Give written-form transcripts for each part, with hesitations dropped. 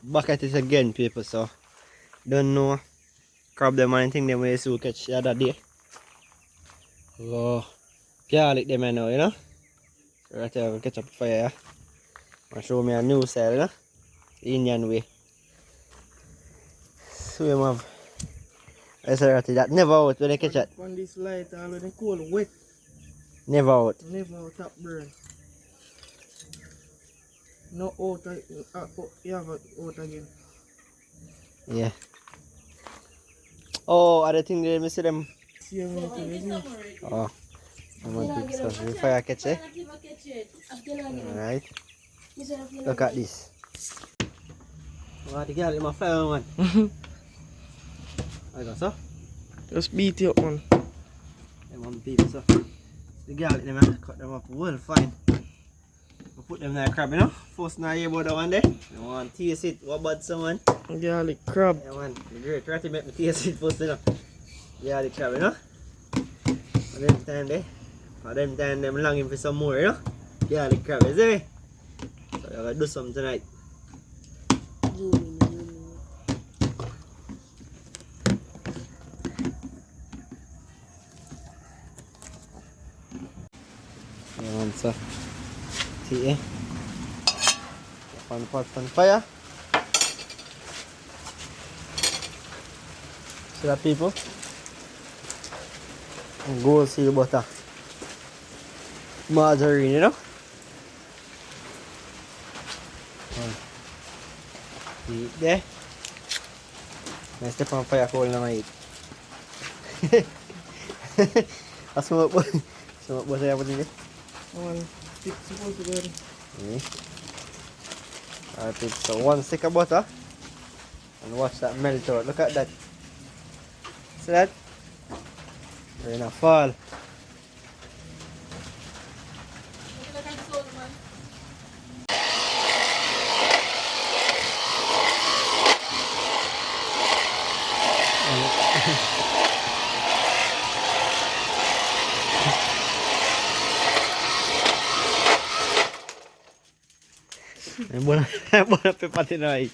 back at it again, people. So don't know crab them or anything them we used to catch the other day. Oh, garlic them I know, you know. So right here we catch up fire. And show me a new style, you know, Indian way. So we have. I said right, that never out when they catch it. On this light, all of the coal wet. Never out. Never out top burn. No out, you have it out again. Yeah. Oh, other thing they me see them. See how many things, isn't it? Oh, I'm on big stuff. We fire catch it. Alright. Look at this. What the girl in my fire, man. I got so. Just beat it up, man. Them on people, so. The girl in them, cut them up well fine. We put them in the crab, you know. First now you about that one there. You want to taste it, what about someone? Garlic crab. Yeah, man. The great. Try to make me taste it first, you know. Yeah, the crab, you know. For them time there. For them time, them longing for some more, you know. Yeah, the crab, you see me? So I gotta do something tonight. Yeah, man, so. See, eh? Pan pot on fire. See that, people? And gold seal butter. Margarine, you know? See it there? I step on fire coal na may eat. Smoke butter apa ni? One stick supposed to go. Okay. Alright, so one stick of butter. And watch that melt out. Look at that. See that? They're gonna fall. Buona per fare noi.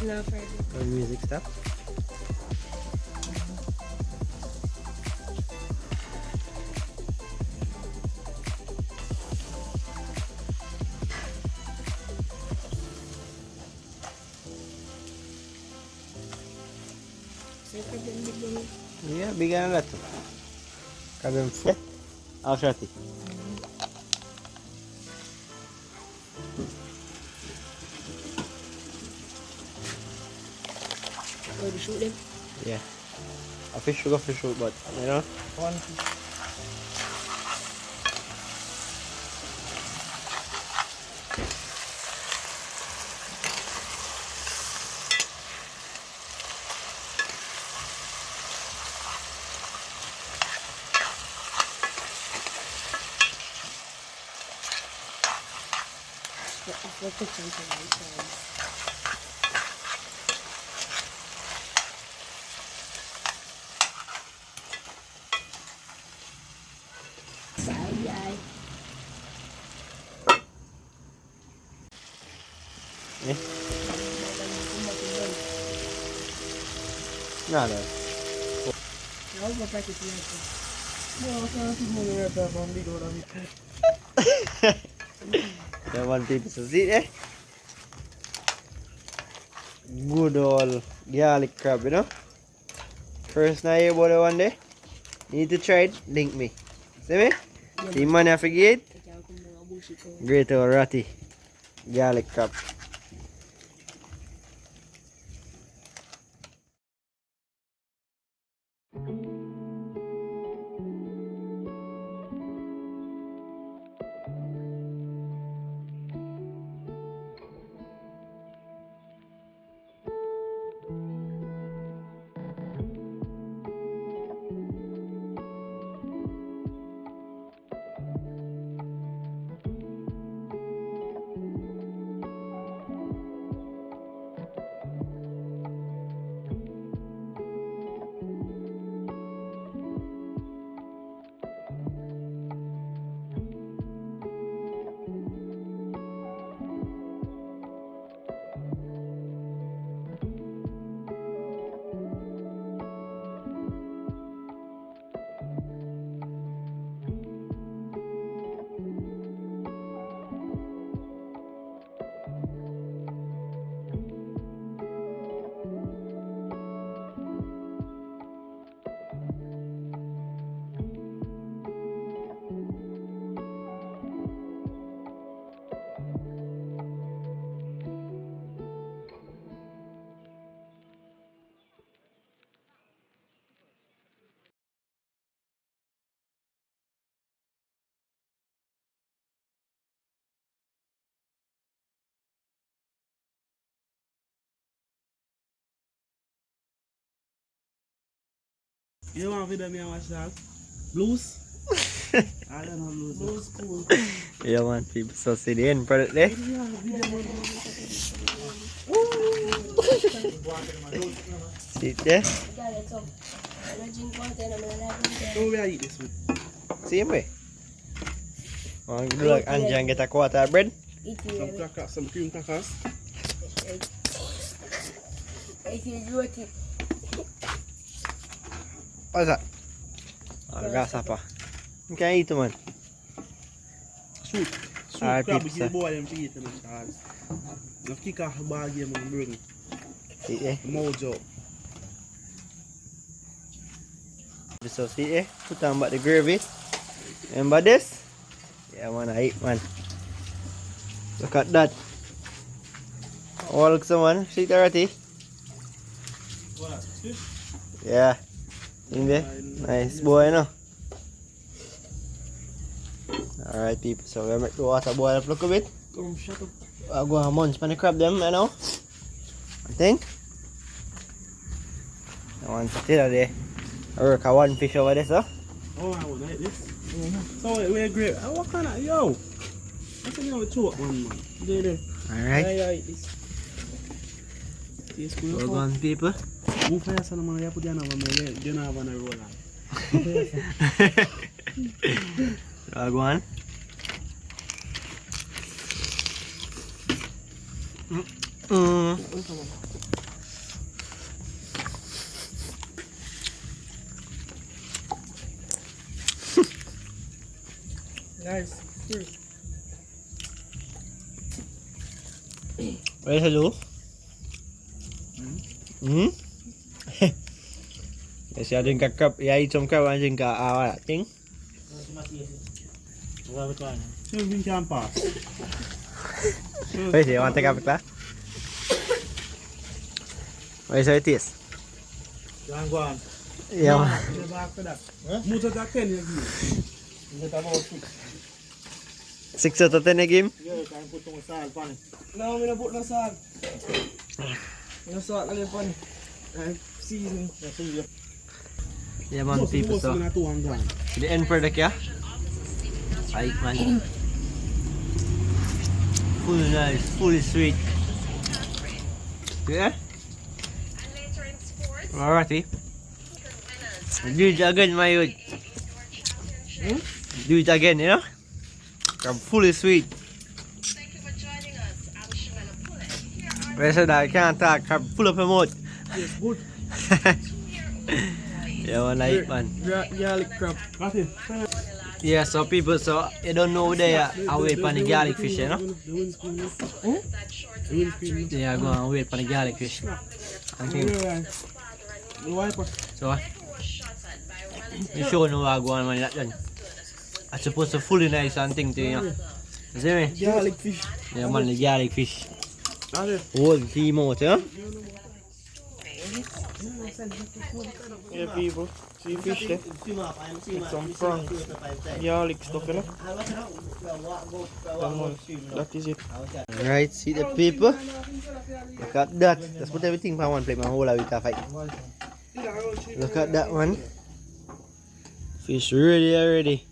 No further. Music stuff. Yeah, bigyan na to. Crab and fruit. How's Rati? Ready to shoot them? Yeah. A fish sugar fish shoot, but you know. One fish. I'll put something inside. Ay. Eh? Nada. Vamos botar aqui dentro. Não, cara, que mulher tá bom, ligou lá. That one people to see eh? Good old garlic crab, you know? First night you bought it one day. Need to try it, link me. See me? See money I forget? Great old ratty. Garlic crab. You want video me and watch that? Blues? I don't know blues. Blues cool. Yeah man, people so see the end product there. See it there? Don't we eat this with? Same way. Want to do like Angie and get a quarter of bread? Some crackers, some cream crackers. What's that? Oh, grasshopper. You can eat it, man. Soup. Soup Alright, crab, people, give the boy them to eat in the stars. Now kick off the ball game and bring See it there? the mojo. So see it there? Put on back the gravy. Remember this? Yeah man, I eat man. Look at that. Oh, look someone. See it already? What? Fish? Yeah. In there? Nice boy, you know. Alright people, so we're going to make the water boil up a little bit. Come shut up. I'll go and munch on the crab them, you know. I think. I want to tell there. I work a one fish over there, so. Oh, I want to eat this. So we're great. What kind of, yo? I think you have a choke one, man. There. Alright. Yeah, eat this. Taste good. Well done people. Move fast and I'm put down over my leg. You know, I want to roll on. Go on. Nice. Where's hello? I see I drink a crab. Yeah, eat some crab and drink that thing. Everything can pass. Wait, you want to take a picture? What is it taste? Go on. Yeah. No, never after that. Most of that 10 you give. You get about 6. 6 out of 10 game? Yeah, you can put some salt on it. No, I'm gonna put no salt. No salt, I'm funny. Season. Yeah man, people, so the end product, yeah? Ay man. Full nice, fully sweet. Yeah? Alrighty. Do it again, my youth. Do it again, you know? I'm fully sweet. Where said I can't talk, I'm full of mouth. Yes, good. Yeah, man, I eat, man. Garlic crab. Got it. Yeah, so people, so you don't know there, I wait for the garlic fish, you know? Yeah, go and wait for the garlic fish. And thing. The wiper. So, you sure know what I go on when you're done. I supposed to fully nice and thing to you know. You see me? Garlic fish. Yeah, man, the garlic fish. Got it. Whole team out, you know? Yeah, people. See fish there. With some prawns. Garlic stuff, you know. That is it. Alright, see the people? Look at that. Let's put everything on one plate, my whole of it fight. Look at that one. Fish ready already.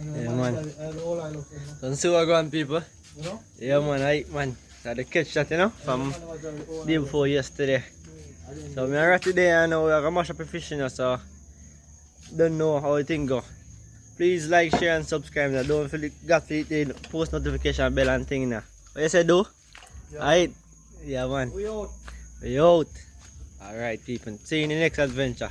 Yeah man. Don't see what going people. Yeah man, man. Had to catch that, you know, from day before yesterday. So me right today and now we're gonna mash up the fish, you know, so don't know how the thing go. Please like, share and subscribe now. Don't forget to hit the post notification bell and thing now. What you say do? Alright. Yeah man. We out. We out. Alright people. See you in the next adventure.